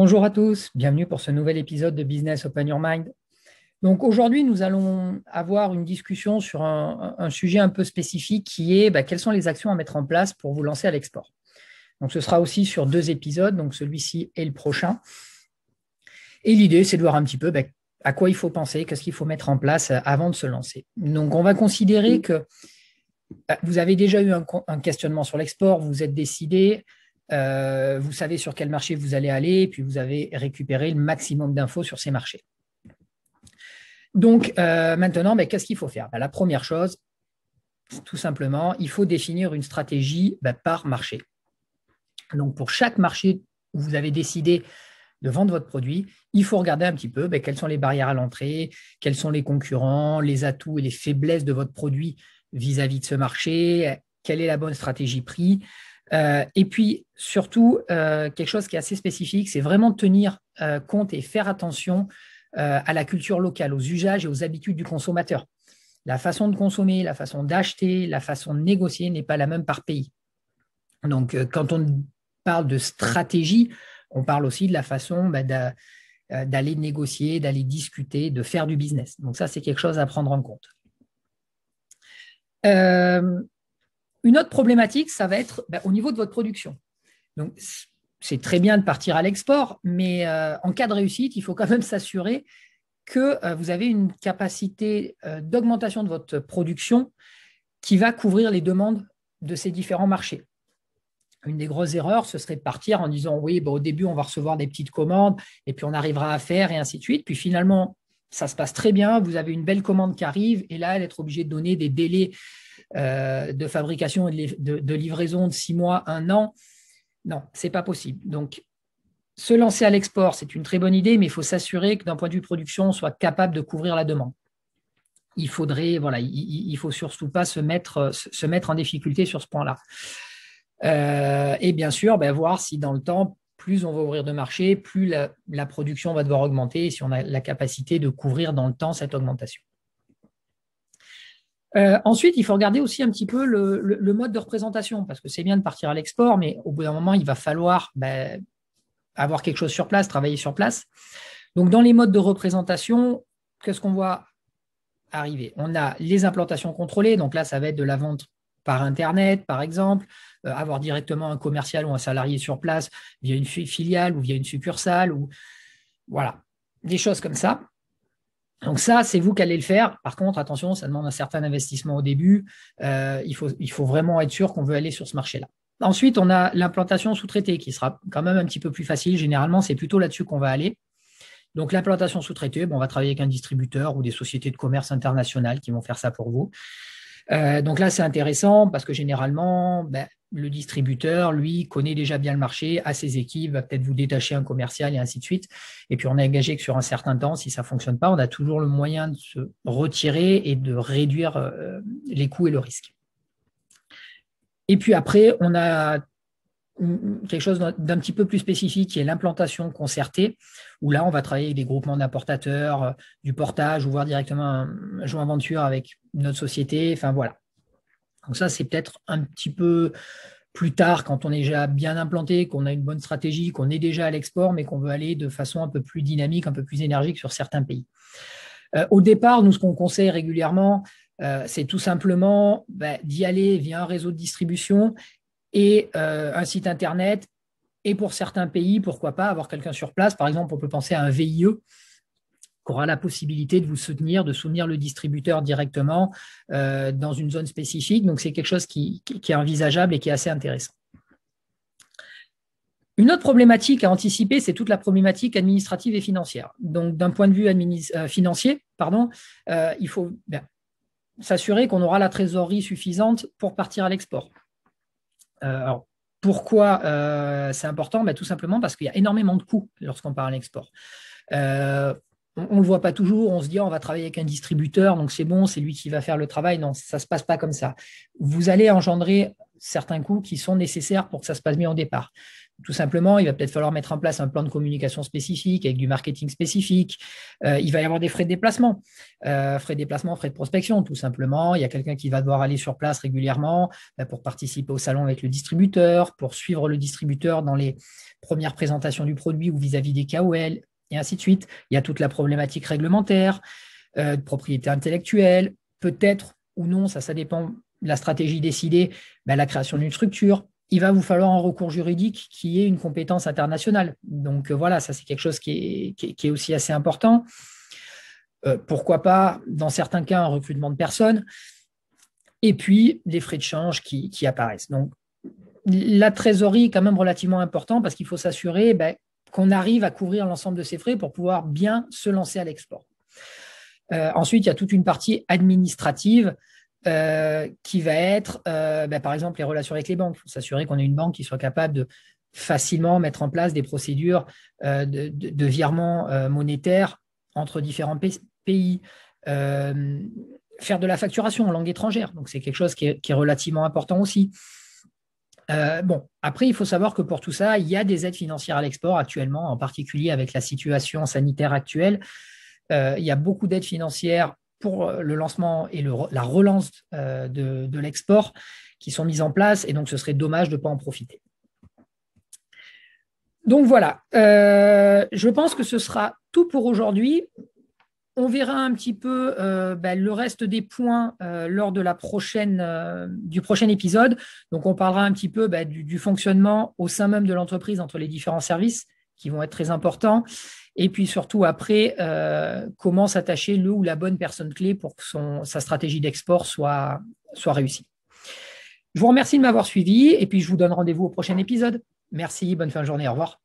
Bonjour à tous, bienvenue pour ce nouvel épisode de Business Open Your Mind. Donc aujourd'hui, nous allons avoir une discussion sur un sujet un peu spécifique qui est quelles sont les actions à mettre en place pour vous lancer à l'export. Donc ce sera aussi sur 2 épisodes, donc celui-ci et le prochain. Et l'idée, c'est de voir un petit peu à quoi il faut penser, qu'est-ce qu'il faut mettre en place avant de se lancer. Donc on va considérer que vous avez déjà eu un questionnement sur l'export, vous vous êtes décidé. Vous savez sur quel marché vous allez aller, et puis vous avez récupéré le maximum d'infos sur ces marchés. Donc, maintenant, qu'est-ce qu'il faut faire? La première chose, tout simplement, il faut définir une stratégie par marché. Donc, pour chaque marché où vous avez décidé de vendre votre produit, il faut regarder un petit peu quelles sont les barrières à l'entrée, quels sont les concurrents, les atouts et les faiblesses de votre produit vis-à-vis de ce marché, quelle est la bonne stratégie prix. Et puis, surtout, quelque chose qui est assez spécifique, c'est vraiment tenir compte et faire attention à la culture locale, aux usages et aux habitudes du consommateur. La façon de consommer, la façon d'acheter, la façon de négocier n'est pas la même par pays. Donc, quand on parle de stratégie, on parle aussi de la façon d'aller négocier, d'aller discuter, de faire du business. Donc, ça, c'est quelque chose à prendre en compte. Une autre problématique, ça va être au niveau de votre production. Donc, c'est très bien de partir à l'export, mais en cas de réussite, il faut quand même s'assurer que vous avez une capacité d'augmentation de votre production qui va couvrir les demandes de ces différents marchés. Une des grosses erreurs, ce serait de partir en disant oui, au début, on va recevoir des petites commandes et puis on arrivera à faire et ainsi de suite. Puis finalement, ça se passe très bien, vous avez une belle commande qui arrive et là, être obligé de donner des délais de fabrication et de livraison de 6 mois, 1 an, non, ce n'est pas possible. Donc, se lancer à l'export, c'est une très bonne idée, mais il faut s'assurer que d'un point de vue production, on soit capable de couvrir la demande. Il faut surtout pas se mettre en difficulté sur ce point-là. Et bien sûr, voir si dans le temps, plus on va ouvrir de marché, plus la production va devoir augmenter, et si on a la capacité de couvrir dans le temps cette augmentation. Ensuite, il faut regarder aussi un petit peu le mode de représentation, parce que c'est bien de partir à l'export, mais au bout d'un moment, il va falloir avoir quelque chose sur place, travailler sur place. Donc, dans les modes de représentation, qu'est-ce qu'on voit arriver? On a les implantations contrôlées, donc là, ça va être de la vente par Internet, par exemple, avoir directement un commercial ou un salarié sur place via une filiale ou via une succursale, ou voilà, des choses comme ça. Donc ça, c'est vous qui allez le faire. Par contre, attention, ça demande un certain investissement au début. Il faut vraiment être sûr qu'on veut aller sur ce marché-là. Ensuite, on a l'implantation sous-traitée qui sera quand même un petit peu plus facile. Généralement, c'est plutôt là-dessus qu'on va aller. Donc l'implantation sous-traitée, on va travailler avec un distributeur ou des sociétés de commerce internationales qui vont faire ça pour vous. Donc là, c'est intéressant parce que généralement, le distributeur, lui, connaît déjà bien le marché, a ses équipes, va peut-être vous détacher un commercial et ainsi de suite. Et puis, on est engagé que sur un certain temps, si ça ne fonctionne pas, on a toujours le moyen de se retirer et de réduire les coûts et le risque. Et puis après, on a quelque chose d'un petit peu plus spécifique qui est l'implantation concertée, où là, on va travailler avec des groupements d'importateurs, du portage ou voir directement un joint venture avec notre société. Enfin, voilà. Donc ça, c'est peut-être un petit peu plus tard quand on est déjà bien implanté, qu'on a une bonne stratégie, qu'on est déjà à l'export, mais qu'on veut aller de façon un peu plus dynamique, un peu plus énergique sur certains pays. Au départ, nous, ce qu'on conseille régulièrement, c'est tout simplement d'y aller via un réseau de distribution et un site Internet. Et pour certains pays, pourquoi pas avoir quelqu'un sur place. Par exemple, on peut penser à un VIE qui aura la possibilité de vous soutenir, de soutenir le distributeur directement dans une zone spécifique. Donc, c'est quelque chose qui est envisageable et qui est assez intéressant. Une autre problématique à anticiper, c'est toute la problématique administrative et financière. Donc, d'un point de vue financier, il faut s'assurer qu'on aura la trésorerie suffisante pour partir à l'export. Alors, pourquoi c'est important? Tout simplement parce qu'il y a énormément de coûts lorsqu'on part à l'export. On ne le voit pas toujours, on se dit on va travailler avec un distributeur, donc c'est bon, c'est lui qui va faire le travail. Non, ça ne se passe pas comme ça. Vous allez engendrer certains coûts qui sont nécessaires pour que ça se passe bien au départ. Tout simplement, il va peut-être falloir mettre en place un plan de communication spécifique avec du marketing spécifique. Il va y avoir des frais de déplacement, frais de prospection, tout simplement. Il y a quelqu'un qui va devoir aller sur place régulièrement pour participer au salon avec le distributeur, pour suivre le distributeur dans les premières présentations du produit ou vis-à-vis des KOL, et ainsi de suite. Il y a toute la problématique réglementaire, de propriété intellectuelle, peut-être ou non, ça dépend de la stratégie décidée, la création d'une structure. Il va vous falloir un recours juridique qui ait une compétence internationale. Donc voilà, ça c'est quelque chose qui est aussi assez important. Pourquoi pas, dans certains cas, un recrutement de personnes. Et puis, les frais de change qui apparaissent. Donc, la trésorerie est quand même relativement importante parce qu'il faut s'assurer qu'on arrive à couvrir l'ensemble de ces frais pour pouvoir bien se lancer à l'export. Ensuite, il y a toute une partie administrative qui va être, par exemple, les relations avec les banques. Il faut s'assurer qu'on ait une banque qui soit capable de facilement mettre en place des procédures de virement monétaire entre différents pays, faire de la facturation en langue étrangère. Donc, c'est quelque chose qui est relativement important aussi. Après, il faut savoir que pour tout ça, il y a des aides financières à l'export actuellement, en particulier avec la situation sanitaire actuelle. Il y a beaucoup d'aides financières pour le lancement et la relance de l'export qui sont mises en place, et donc ce serait dommage de ne pas en profiter. Donc voilà, je pense que ce sera tout pour aujourd'hui. On verra un petit peu le reste des points lors de du prochain épisode. Donc, on parlera un petit peu du fonctionnement au sein même de l'entreprise entre les différents services qui vont être très importants. Et puis surtout après, comment s'attacher le ou la bonne personne clé pour que sa stratégie d'export soit réussie. Je vous remercie de m'avoir suivi et puis je vous donne rendez-vous au prochain épisode. Merci, bonne fin de journée, au revoir.